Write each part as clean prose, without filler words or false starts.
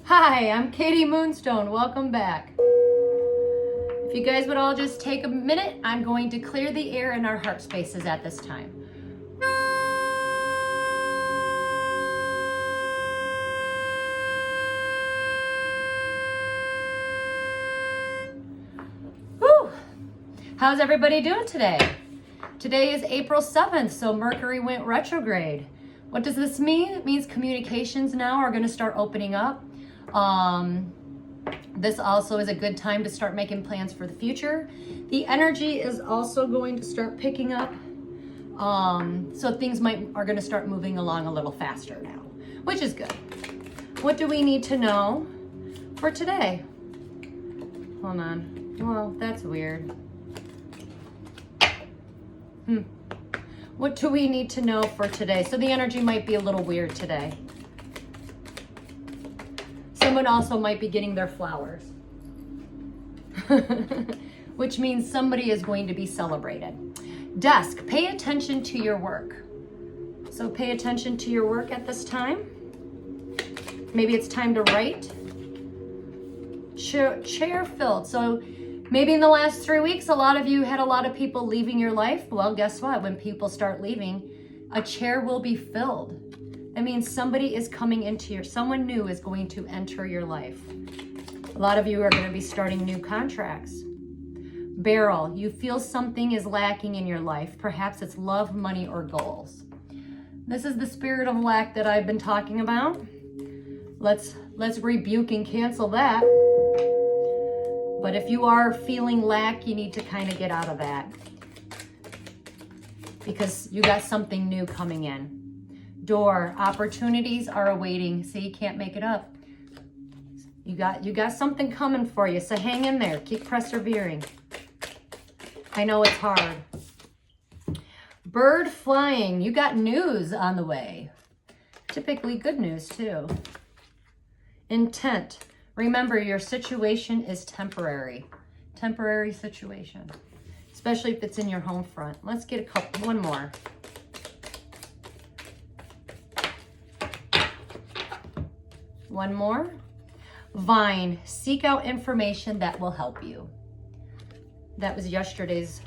Hi, I'm Katie Moonstone. Welcome back. If you guys would all just take a minute, I'm going to clear the air in our heart spaces at this time. Whew. How's everybody doing today? Today is April 7th, so Mercury went retrograde. What does this mean? It means communications now are going to start opening up. This also is a good time to start making plans for the future. The energy is also going to start picking up. So things are going to start moving along a little faster now, which is good. What do we need to know for today? Hold on. Well, that's weird. What do we need to know for today? So the energy might be a little weird today. Someone also might be getting their flowers, which means somebody is going to be celebrated. Desk, pay attention to your work. So pay attention to your work at this time. Maybe it's time to write. Chair filled. So maybe in the last 3 weeks, a lot of you had a lot of people leaving your life. Well, guess what? When people start leaving, a chair will be filled. That means somebody is coming into someone new is going to enter your life. A lot of you are going to be starting new contracts. Barrel, you feel something is lacking in your life. Perhaps it's love, money, or goals. This is the spirit of lack that I've been talking about. Let's rebuke and cancel that. But if you are feeling lack, you need to kind of get out of that, because you got something new coming in. Door, opportunities are awaiting. See, you can't make it up. You got something coming for you, so hang in there. Keep persevering. I know it's hard. Bird flying, you got news on the way. Typically good news too. Intent, remember your situation is temporary. Temporary situation, especially if it's in your home front. Let's get one more. One more. Vine, seek out information that will help you. That was yesterday's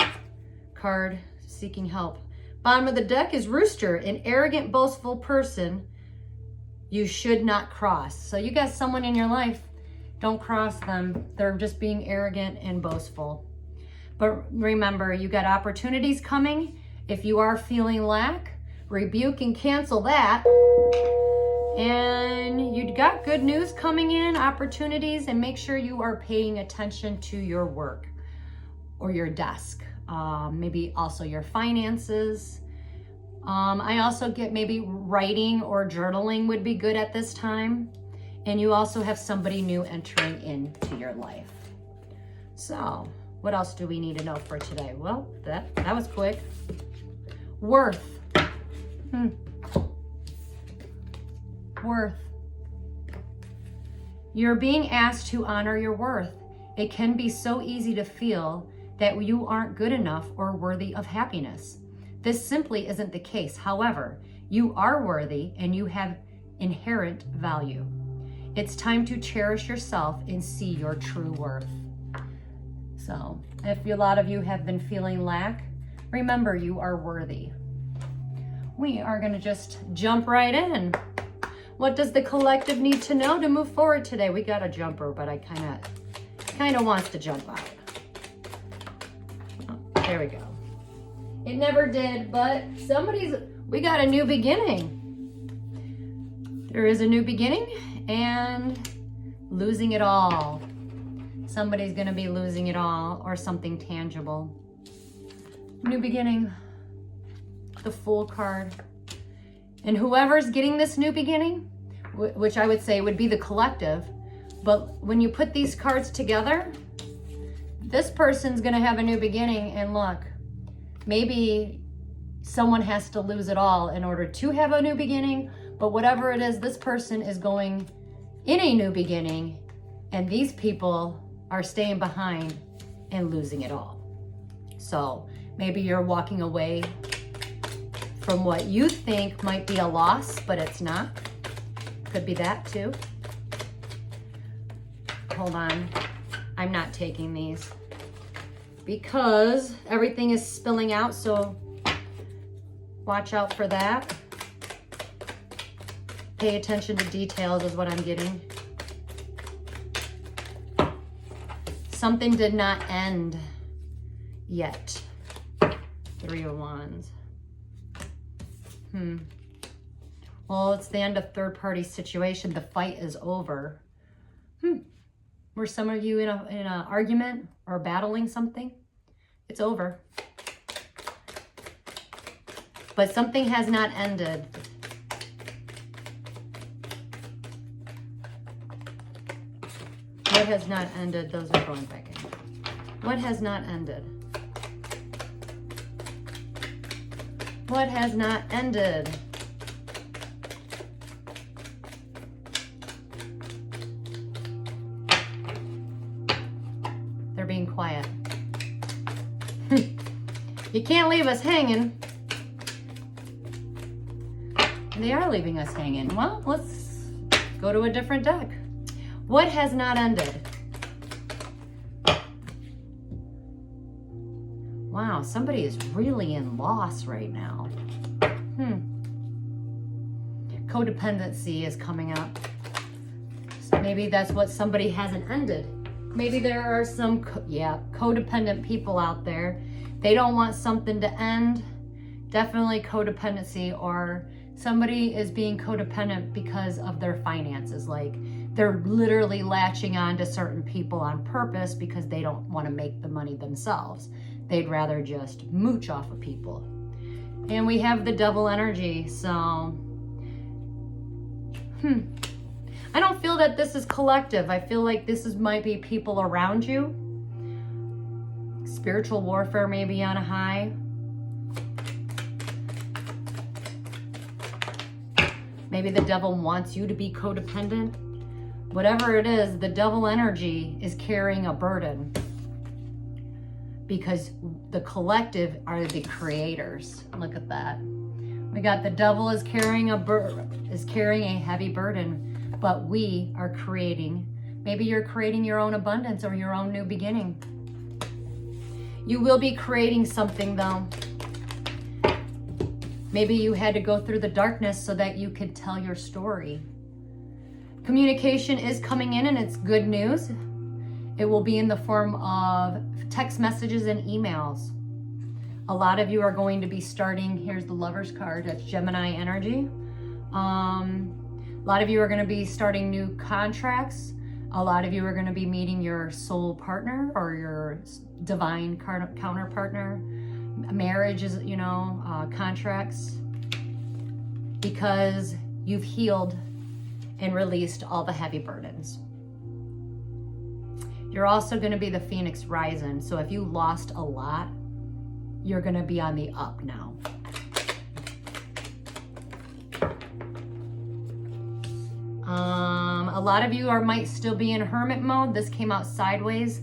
card, seeking help. Bottom of the deck is Rooster, an arrogant, boastful person you should not cross. So you got someone in your life, don't cross them. They're just being arrogant and boastful. But remember, you got opportunities coming. If you are feeling lack, rebuke and cancel that. And you got good news coming in, opportunities, and make sure you are paying attention to your work or your desk. Maybe also your finances. I also get maybe writing or journaling would be good at this time. And you also have somebody new entering into your life. So what else do we need to know for today? Well, that was quick. Worth. Worth. You're being asked to honor your worth. It can be so easy to feel that you aren't good enough or worthy of happiness. This simply isn't the case. However, you are worthy and you have inherent value. It's time to cherish yourself and see your true worth. So, if a lot of you have been feeling lack, remember you are worthy. We are going to just jump right in. What does the collective need to know to move forward today? We got a jumper, but I kind of wants to jump out. Oh, there we go. It never did, but we got a new beginning. There is a new beginning and losing it all. Somebody's going to be losing it all or something tangible. New beginning. The Fool card. And whoever's getting this new beginning, which I would say would be the collective, but when you put these cards together, this person's going to have a new beginning. And look, maybe someone has to lose it all in order to have a new beginning, but whatever it is, this person is going in a new beginning, and these people are staying behind and losing it all. So maybe you're walking away from what you think might be a loss, but it's not. Could be that too. hold on. I'm not taking these because everything is spilling out, so watch out for that. Pay attention to details is what I'm getting. Something did not end yet. 3 of Wands. Well, it's the end of third-party situation. The fight is over. Were some of you in an argument or battling something? It's over. But something has not ended. What has not ended? Those are going back in. What has not ended? What has not ended? They're being quiet. You can't leave us hanging. They are leaving us hanging. Well, let's go to a different deck. What has not ended? Wow, somebody is really in loss right now. Codependency is coming up. So maybe that's what somebody hasn't ended. Maybe there are some, codependent people out there. They don't want something to end. Definitely codependency, or somebody is being codependent because of their finances. Like they're literally latching on to certain people on purpose because they don't want to make the money themselves. They'd rather just mooch off of people. And we have the double energy, so I don't feel that this is collective. I feel like this might be people around you. Spiritual warfare may be on a high. Maybe the devil wants you to be codependent. Whatever it is, the double energy is carrying a burden because the collective are the creators. Look at that. We got the devil is carrying a heavy burden, but we are creating. Maybe you're creating your own abundance or your own new beginning. You will be creating something though. Maybe you had to go through the darkness so that you could tell your story. Communication is coming in and it's good news. It will be in the form of text messages and emails. A lot of you are going to be starting, here's the Lover's card, that's Gemini energy. A lot of you are going to be starting new contracts. A lot of you are going to be meeting your soul partner or your divine counterpartner. Marriages, contracts, because you've healed and released all the heavy burdens. You're also going to be the Phoenix rising. So if you lost a lot, you're going to be on the up now. A lot of you might still be in hermit mode. This came out sideways.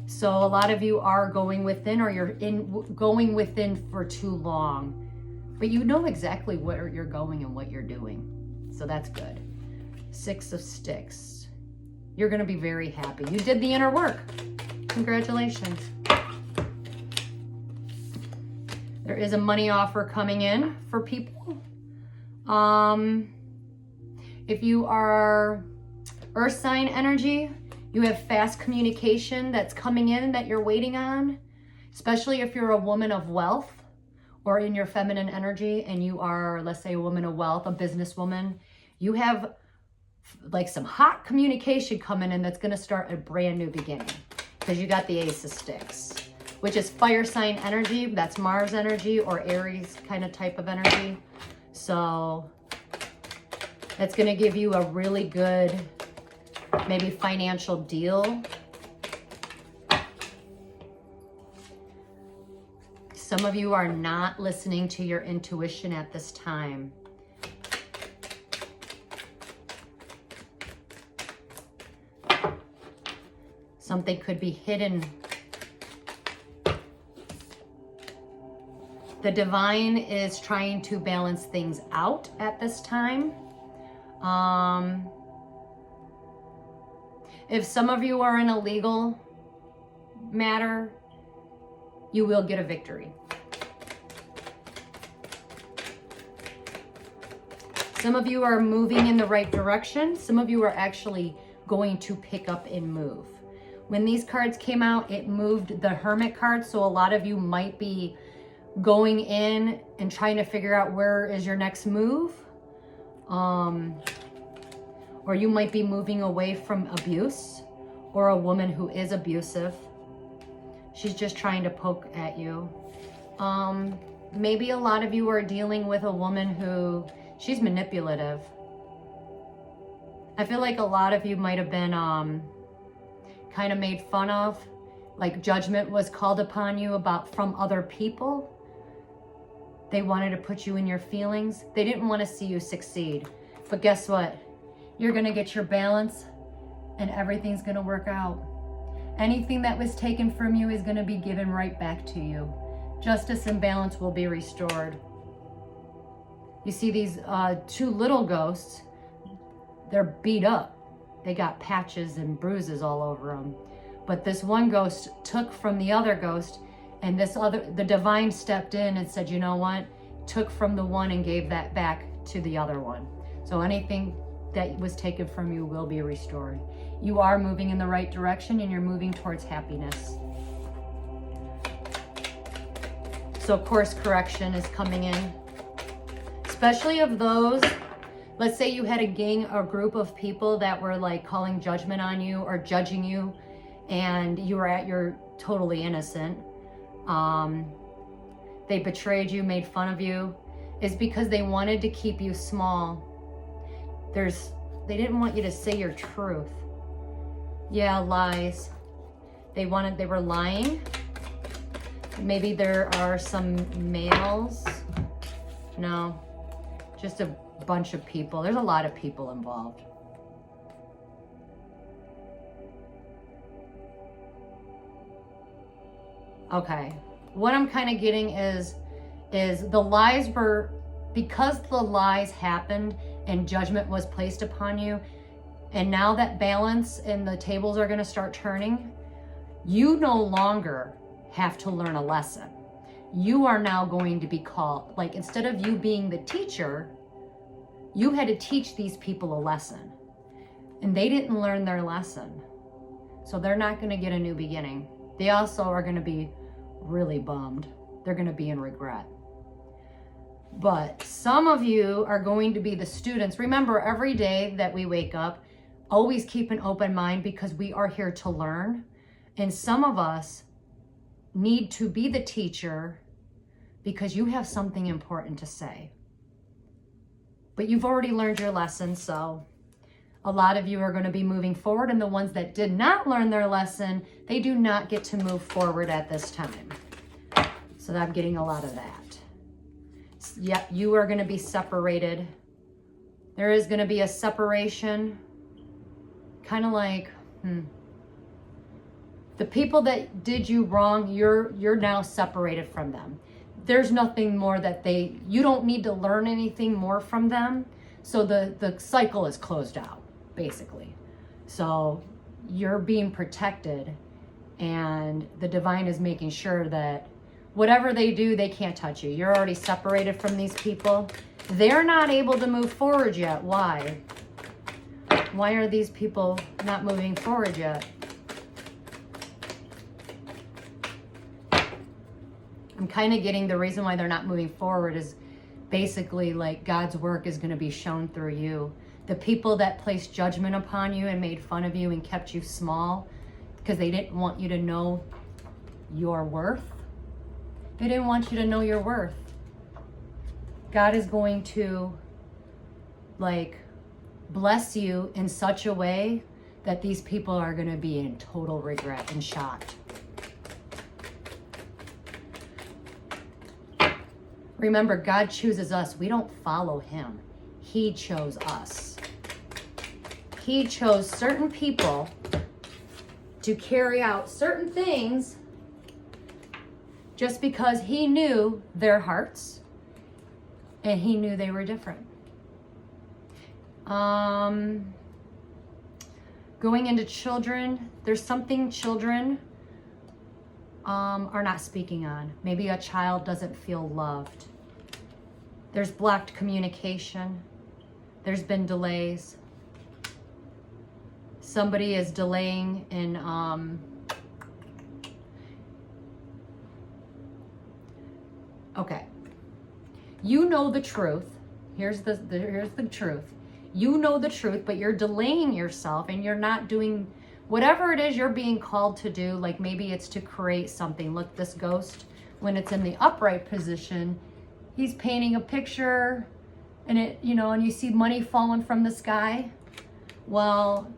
So a lot of you are going within, or you're going within for too long, but you know exactly where you're going and what you're doing. So that's good. 6 of Sticks. You're going to be very happy. You did the inner work. Congratulations. There is a money offer coming in for people. If you are Earth sign energy, you have fast communication that's coming in that you're waiting on, especially if you're a woman of wealth or in your feminine energy and you are, let's say, a woman of wealth, a businesswoman. You have like some hot communication coming in that's going to start a brand new beginning because you got the Ace of Sticks, which is fire sign energy. That's Mars energy or Aries kind of type of energy. So that's going to give you a really good maybe financial deal. Some of you are not listening to your intuition at this time. Something could be hidden. The divine is trying to balance things out at this time. If some of you are in a legal matter, you will get a victory. Some of you are moving in the right direction. Some of you are actually going to pick up and move. When these cards came out, it moved the Hermit card. So a lot of you might be going in and trying to figure out where is your next move. Or you might be moving away from abuse or a woman who is abusive. She's just trying to poke at you. Maybe a lot of you are dealing with a woman who, she's manipulative. I feel like a lot of you might have been kind of made fun of, like judgment was called upon you from other people. They wanted to put you in your feelings. They didn't want to see you succeed. But guess what? You're going to get your balance and everything's going to work out. Anything that was taken from you is going to be given right back to you. Justice and balance will be restored. You see these two little ghosts, they're beat up. They got patches and bruises all over them. But this one ghost took from the other ghost, and the divine stepped in and said, you know what? Took from the one and gave that back to the other one. So anything that was taken from you will be restored. You are moving in the right direction and you're moving towards happiness. So course correction is coming in. Especially of those, let's say you had a gang or group of people that were like calling judgment on you or judging you, and you were you're totally innocent. They betrayed you, made fun of you, is because they wanted to keep you small. They didn't want you to say your truth. Yeah, lies. They were lying. Maybe there are some males. No, just a bunch of people. There's a lot of people involved. Okay, what I'm kind of getting is the lies were, because the lies happened and judgment was placed upon you, and now that balance and the tables are going to start turning, you no longer have to learn a lesson. You are now going to be called, like instead of you being the teacher, you had to teach these people a lesson. And they didn't learn their lesson. So they're not going to get a new beginning. They also are going to be really bummed. They're going to be in regret. But some of you are going to be the students. Remember, every day that we wake up, always keep an open mind because we are here to learn. And some of us need to be the teacher because you have something important to say. But you've already learned your lesson, so a lot of you are going to be moving forward, and the ones that did not learn their lesson, they do not get to move forward at this time. So I'm getting a lot of that. Yep, you are going to be separated. There is going to be a separation, kind of like, the people that did you wrong, you're now separated from them. There's nothing more that you don't need to learn anything more from them. So the cycle is closed out, basically. So you're being protected, and the divine is making sure that whatever they do, they can't touch you. You're already separated from these people. They're not able to move forward yet. Why? Why are these people not moving forward yet? I'm kind of getting the reason why they're not moving forward is basically like God's work is going to be shown through you. The people that placed judgment upon you and made fun of you and kept you small because they didn't want you to know your worth. They didn't want you to know your worth. God is going to bless you in such a way that these people are going to be in total regret and shocked. Remember, God chooses us. We don't follow him. He chose us. He chose certain people to carry out certain things just because he knew their hearts and he knew they were different. Going into children, there's something children are not speaking on. Maybe a child doesn't feel loved. There's blocked communication. There's been delays. Somebody is delaying in okay. You know the truth. Here's the truth. You know the truth, but you're delaying yourself and you're not doing whatever it is you're being called to do. Like maybe it's to create something. Look, this ghost, when it's in the upright position, he's painting a picture and it, you know, and you see money falling from the sky. Well,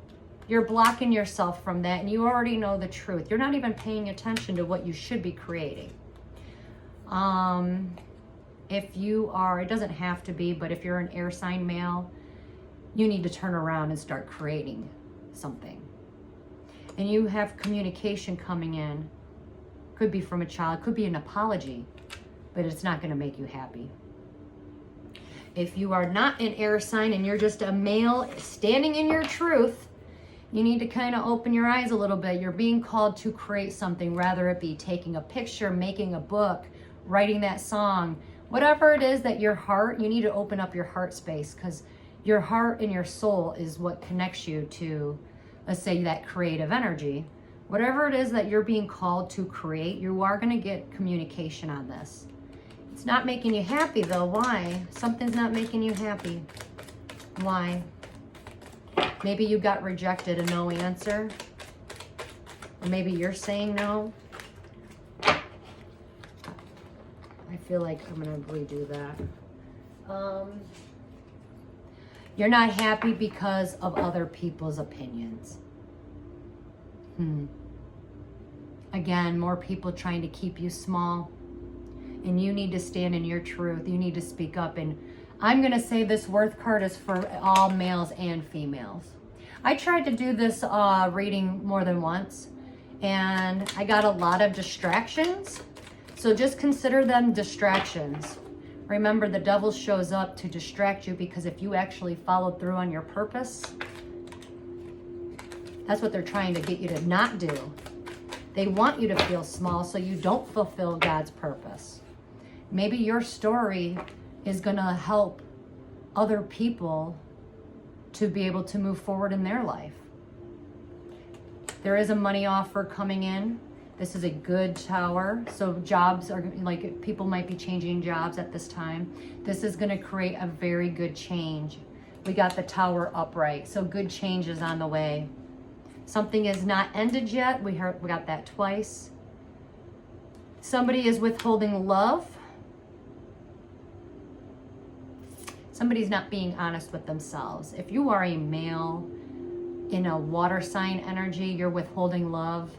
you're blocking yourself from that and you already know the truth. You're not even paying attention to what you should be creating. If you are, it doesn't have to be, but if you're an air sign male, you need to turn around and start creating something. And you have communication coming in. Could be from a child, could be an apology, but it's not going to make you happy. If you are not an air sign and you're just a male standing in your truth, you need to kind of open your eyes a little bit. You're being called to create something, rather it be taking a picture, making a book, writing that song, whatever it is that your heart, you need to open up your heart space, because your heart and your soul is what connects you to, let's say, that creative energy. Whatever it is that you're being called to create, you are going to get communication on this. It's not making you happy though. Why? Something's not making you happy. Why? Maybe you got rejected, a no answer. Or maybe you're saying no. I feel like I'm going to redo that. You're not happy because of other people's opinions. Again, more people trying to keep you small. And you need to stand in your truth. You need to speak up. And I'm going to say this worth card is for all males and females. I tried to do this reading more than once, and I got a lot of distractions. So just consider them distractions. Remember, the devil shows up to distract you, because if you actually follow through on your purpose, that's what they're trying to get you to not do. They want you to feel small so you don't fulfill God's purpose. Maybe your story is going to help other people to be able to move forward in their life. There is a money offer coming in. This is a good tower. So jobs are, like, people might be changing jobs at this time. This is going to create a very good change. We got the tower upright. So good change is on the way. Something is not ended yet. We got that twice. Somebody is withholding love. Somebody's not being honest with themselves. If you are a male in a water sign energy, you're withholding love.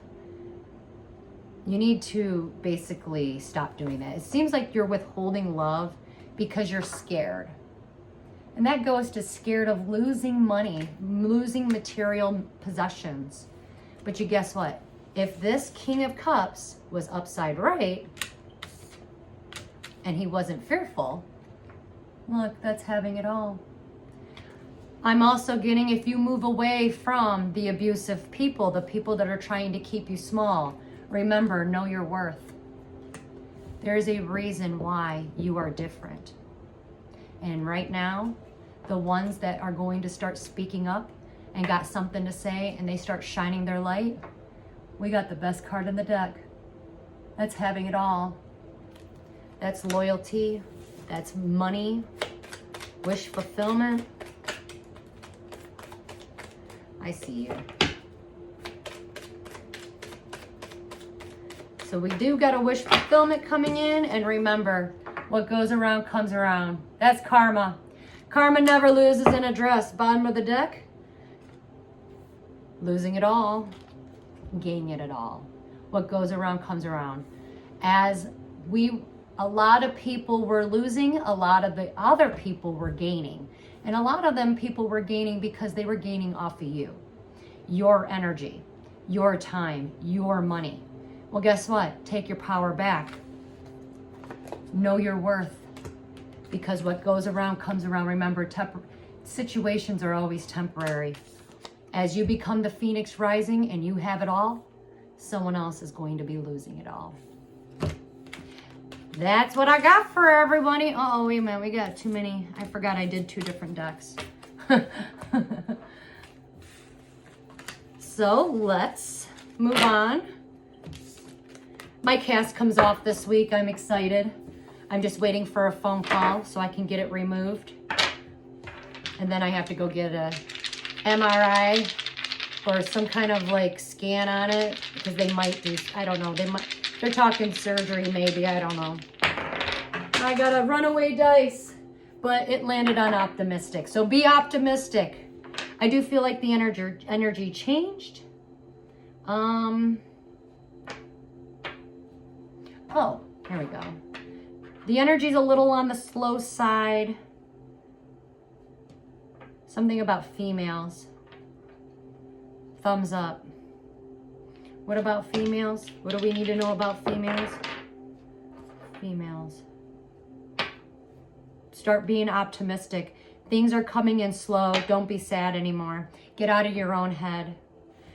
You need to basically stop doing that. It seems like you're withholding love because you're scared. And that goes to scared of losing money, losing material possessions. But you guess what? If this King of Cups was upside right and he wasn't fearful, look, that's having it all. I'm also getting, if you move away from the abusive people, the people that are trying to keep you small, remember, know your worth. There is a reason why you are different. And right now, the ones that are going to start speaking up and got something to say and they start shining their light, we got the best card in the deck. That's having it all. That's loyalty. That's money. Wish fulfillment. I see you. So we do got a wish fulfillment coming in. And remember, what goes around comes around. That's karma. Karma never loses in a dress. Bottom of the deck. Losing it all. Gaining it all. What goes around comes around. A lot of people were losing. A lot of the other people were gaining. And a lot of them people were gaining because they were gaining off of you. Your energy. Your time. Your money. Well, guess what? Take your power back. Know your worth. Because what goes around comes around. Remember, situations are always temporary. As you become the phoenix rising and you have it all, someone else is going to be losing it all. That's what I got for everybody. Oh, wait a minute. We got too many. I forgot I did 2 different decks. So let's move on. My cast comes off this week. I'm excited. I'm just waiting for a phone call so I can get it removed. And then I have to go get a MRI or some kind of like scan on it because they might do, I don't know. They're talking surgery maybe, I don't know. I got a runaway dice, but it landed on optimistic. So be optimistic. I do feel like the energy changed. Oh, here we go. The energy's a little on the slow side. Something about females. Thumbs up. What about females? What do we need to know about females? Females. Start being optimistic. Things are coming in slow. Don't be sad anymore. Get out of your own head.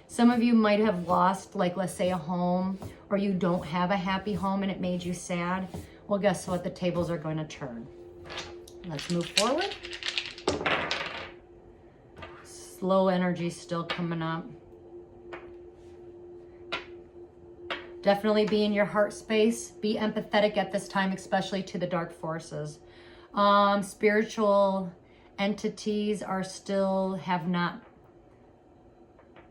Some of you might have lost, like, let's say a home, or you don't have a happy home and it made you sad. Well, guess what? The tables are going to turn. Let's move forward. Slow energy still coming up. Definitely be in your heart space. Be empathetic at this time, especially to the dark forces. Spiritual entities are still have not,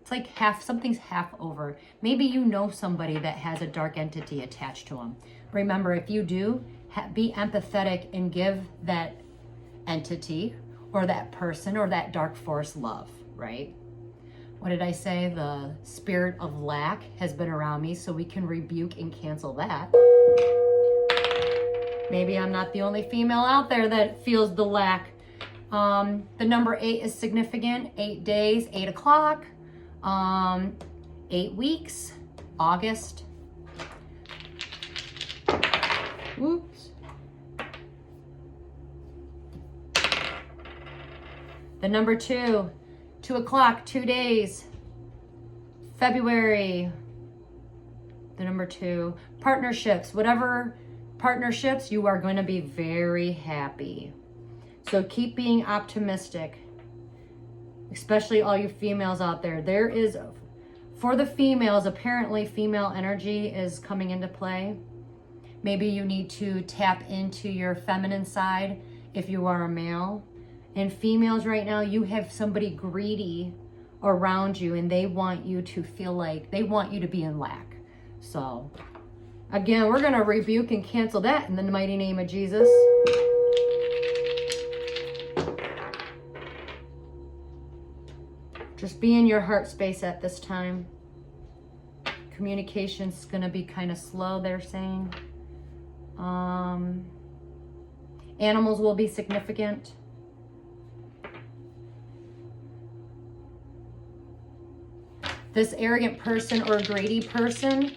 it's like something's half over. Maybe you know somebody that has a dark entity attached to them. Remember, if you do, be empathetic and give that entity or that person or that dark force love, right? What did I say? The spirit of lack has been around me, so we can rebuke and cancel that. Maybe I'm not the only female out there that feels the lack. The number 8 is significant. 8 days, 8 o'clock, 8 weeks, August. Oops. The number 2, 2 o'clock, 2 days, February. The number 2, partnerships, whatever partnerships, you are going to be very happy. So keep being optimistic, especially all you females out there. There is, for the females, apparently female energy is coming into play. Maybe you need to tap into your feminine side if you are a male. And females right now, you have somebody greedy around you and they want you to feel like, they want you to be in lack. So again, we're going to rebuke and cancel that in the mighty name of Jesus. Just be in your heart space at this time. Communication's going to be kind of slow, they're saying. Animals will be significant. This arrogant person or greedy person,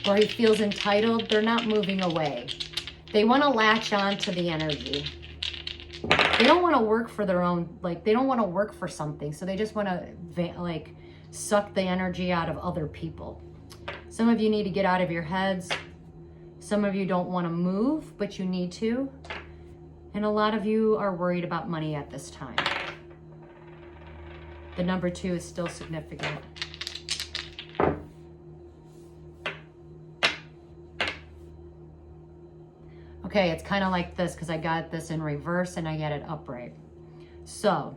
or he feels entitled, they're not moving away. They want to latch on to the energy. They don't want to work for their own, like, they don't want to work for something. So they just want to, like, suck the energy out of other people. Some of you need to get out of your heads. Some of you don't want to move, but you need to. And a lot of you are worried about money at this time. The number 2 is still significant. Okay, it's kind of like this because I got this in reverse and I got it upright. So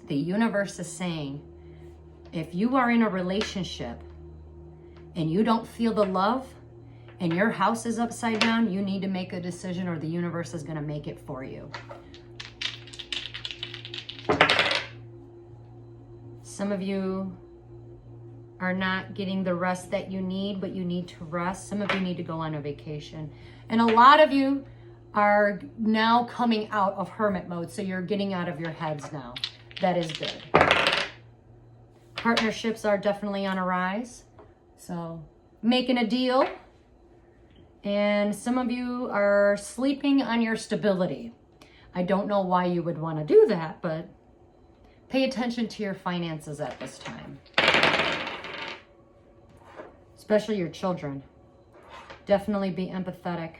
the universe is saying, if you are in a relationship and you don't feel the love and your house is upside down, you need to make a decision or the universe is going to make it for you. Some of you are not getting the rest that you need, but you need to rest. Some of you need to go on a vacation. And a lot of you are now coming out of hermit mode, so you're getting out of your heads now. That is good. Partnerships are definitely on a rise. So making a deal. And some of you are sleeping on your stability. I don't know why you would want to do that, but Pay attention to your finances at this time, especially your children. Definitely be empathetic.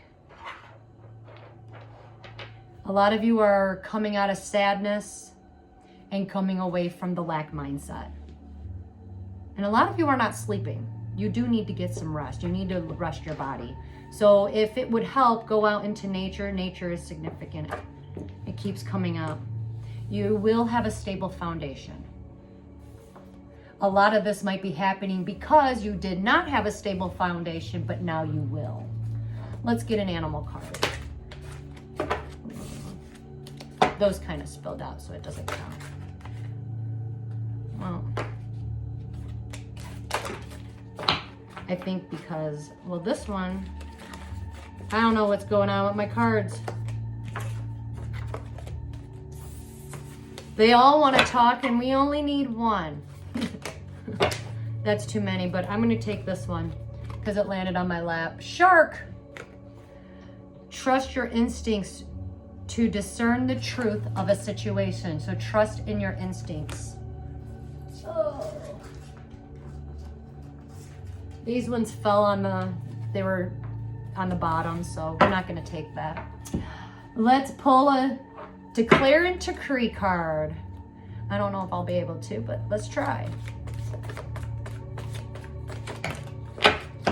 A lot of you are coming out of sadness and coming away from the lack mindset. And a lot of you are not sleeping. You do need to get some rest. You need to rest your body. So if it would help, go out into nature. Nature is significant. It keeps coming up. You will have a stable foundation. A lot of this might be happening because you did not have a stable foundation, but now you will. Let's get an animal card. Those kind of spilled out, so it doesn't count. Well, I think because, well, this one, I don't know what's going on with my cards. They all want to talk and we only need one. That's too many, but I'm going to take this one because it landed on my lap. Shark! Trust your instincts to discern the truth of a situation. So trust in your instincts. Oh. These ones fell on they were on the bottom, so we're not going to take that. Let's pull a Declare and Decree card. I don't know if I'll be able to, but let's try.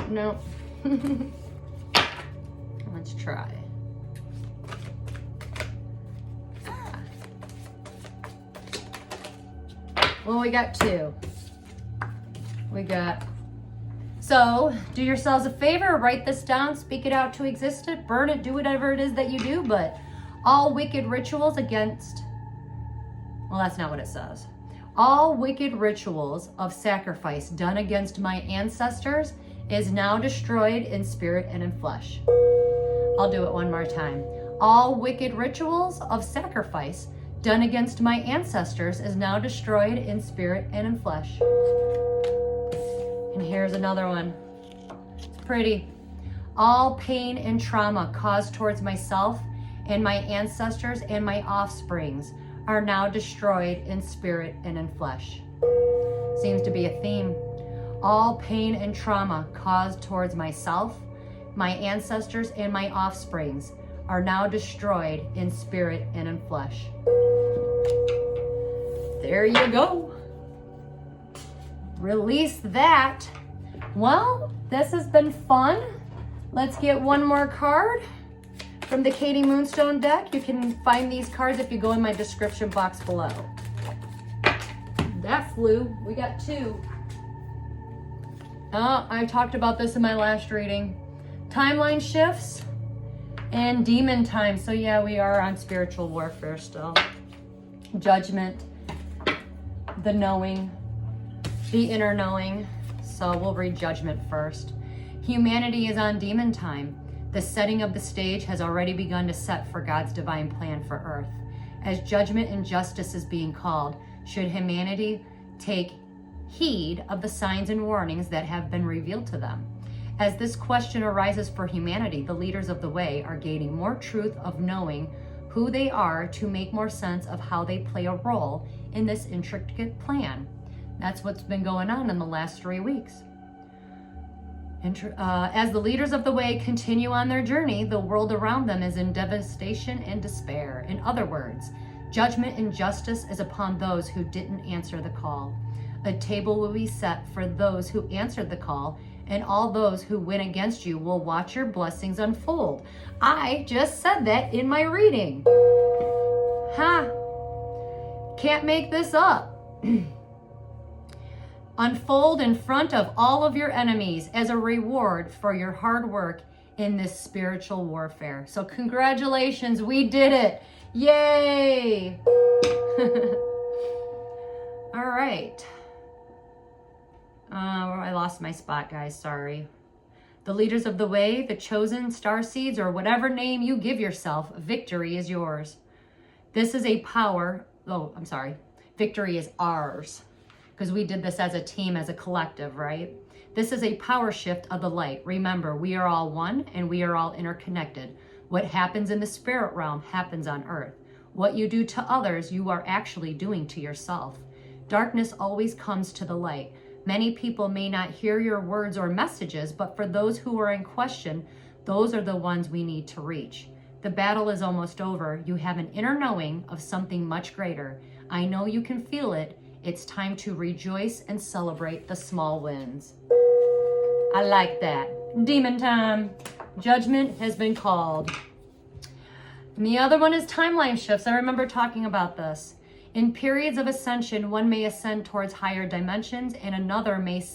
No. Let's try. Well, we got two. So, do yourselves a favor, write this down, speak it out to existence, burn it, do whatever it is that you do, but all wicked rituals against, well, that's not what it says. All wicked rituals of sacrifice done against my ancestors is now destroyed in spirit and in flesh. I'll do it one more time. All wicked rituals of sacrifice done against my ancestors is now destroyed in spirit and in flesh. And here's another one. It's pretty. All pain and trauma caused towards myself and my ancestors and my offsprings are now destroyed in spirit and in flesh. Seems to be a theme. All pain and trauma caused towards myself, my ancestors, and my offsprings are now destroyed in spirit and in flesh. There you go. Release that. Well, this has been fun. Let's get one more card from the Katie Moonstone deck. You can find these cards if you go in my description box below. That flew. We got two. Oh, I talked about this in my last reading. Timeline shifts and demon time. So yeah, we are on spiritual warfare still. Judgment, the knowing, the inner knowing. So we'll read Judgment first. Humanity is on demon time. The setting of the stage has already begun to set for God's divine plan for Earth. As judgment and justice is being called, should humanity take heed of the signs and warnings that have been revealed to them? As this question arises for humanity, the leaders of the way are gaining more truth of knowing who they are to make more sense of how they play a role in this intricate plan. That's what's been going on in the last 3 weeks. As the leaders of the way continue on their journey, the world around them is in devastation and despair. In other words, judgment and justice is upon those who didn't answer the call. A table will be set for those who answered the call, and all those who went against you will watch your blessings unfold. I just said that in my reading. Can't make this up. Unfold in front of all of your enemies as a reward for your hard work in this spiritual warfare. So congratulations, we did it. Yay! All right. I lost my spot, guys, sorry. The leaders of the way, the chosen, star seeds, or whatever name you give yourself, victory is yours. This is a power, victory is ours. Because we did this as a team, as a collective, right? This is a power shift of the light. Remember, we are all one and we are all interconnected. What happens in the spirit realm happens on earth. What you do to others, you are actually doing to yourself. Darkness always comes to the light. Many people may not hear your words or messages, but for those who are in question, those are the ones we need to reach. The battle is almost over. You have an inner knowing of something much greater. I know you can feel it. It's time to rejoice and celebrate the small wins. I like that. Demon time. Judgment has been called. And the other one is timeline shifts. I remember talking about this. In periods of ascension, one may ascend towards higher dimensions and another may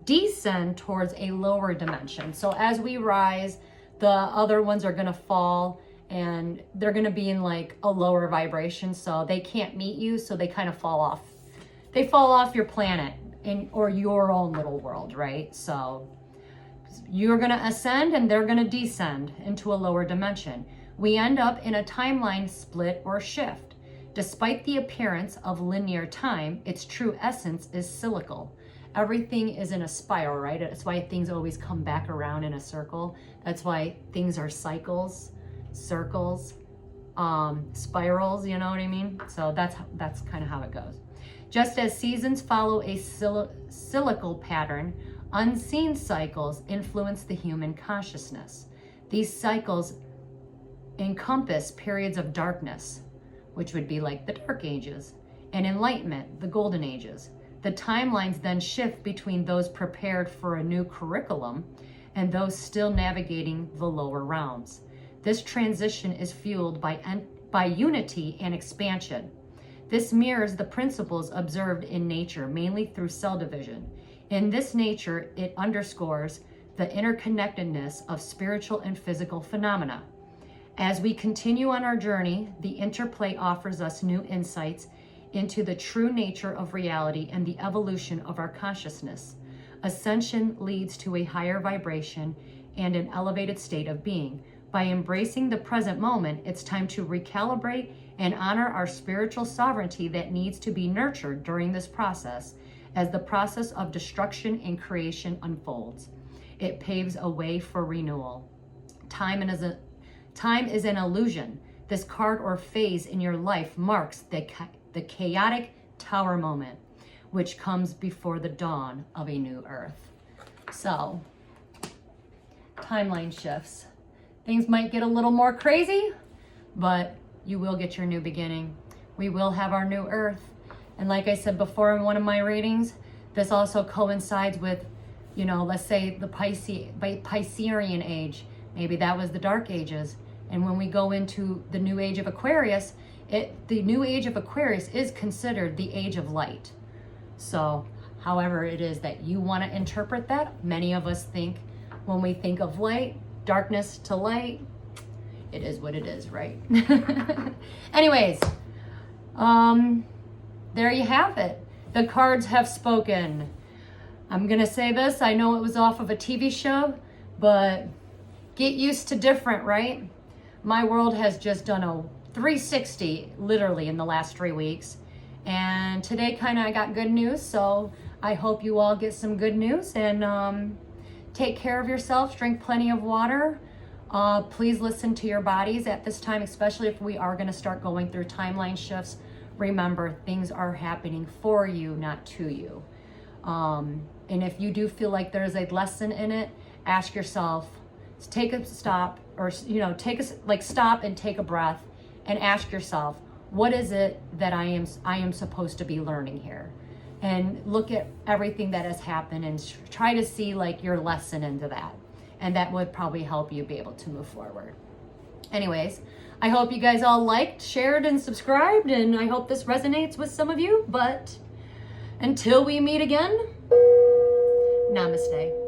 descend towards a lower dimension. So as we rise, the other ones are going to fall and they're going to be in like a lower vibration. So they can't meet you. So they kind of fall off. They fall off your planet or your own little world, right? So you're going to ascend and they're going to descend into a lower dimension. We end up in a timeline split or shift. Despite the appearance of linear time, its true essence is cyclical. Everything is in a spiral, right? That's why things always come back around in a circle. That's why things are cycles, circles, spirals, you know what I mean? So that's kind of how it goes. Just as seasons follow a cyclical pattern, unseen cycles influence the human consciousness. These cycles encompass periods of darkness, which would be like the Dark Ages, and enlightenment, the Golden Ages. The timelines then shift between those prepared for a new curriculum and those still navigating the lower realms. This transition is fueled by unity and expansion. This mirrors the principles observed in nature, mainly through cell division. In this nature, it underscores the interconnectedness of spiritual and physical phenomena. As we continue on our journey, the interplay offers us new insights into the true nature of reality and the evolution of our consciousness. Ascension leads to a higher vibration and an elevated state of being. By embracing the present moment, it's time to recalibrate and honor our spiritual sovereignty that needs to be nurtured during this process as the process of destruction and creation unfolds. It paves a way for renewal. Time is an illusion. This card or phase in your life marks the chaotic tower moment, which comes before the dawn of a new earth. So, timeline shifts. Things might get a little more crazy, but you will get your new beginning. We will have our new earth. And like I said before in one of my readings, this also coincides with, let's say the Piscean age. Maybe that was the Dark Ages. And when we go into the new age of Aquarius, the new age of Aquarius is considered the age of light. So, however it is that you want to interpret that, many of us think when we think of light, darkness to light, it is what it is, right? Anyways, there you have it. The cards have spoken. I'm going to say this. I know it was off of a TV show, but get used to different, right? My world has just done a 360 literally in the last 3 weeks. And today I got good news. So I hope you all get some good news and take care of yourselves. Drink plenty of water. Please listen to your bodies at this time, especially if we are going to start going through timeline shifts. Remember, things are happening for you, not to you. And if you do feel like there's a lesson in it, ask yourself, take a stop, or stop and take a breath and ask yourself, what is it that I am supposed to be learning here? And look at everything that has happened and try to see your lesson into that. And that would probably help you be able to move forward. Anyways, I hope you guys all liked, shared, and subscribed, and I hope this resonates with some of you. But until we meet again, Namaste.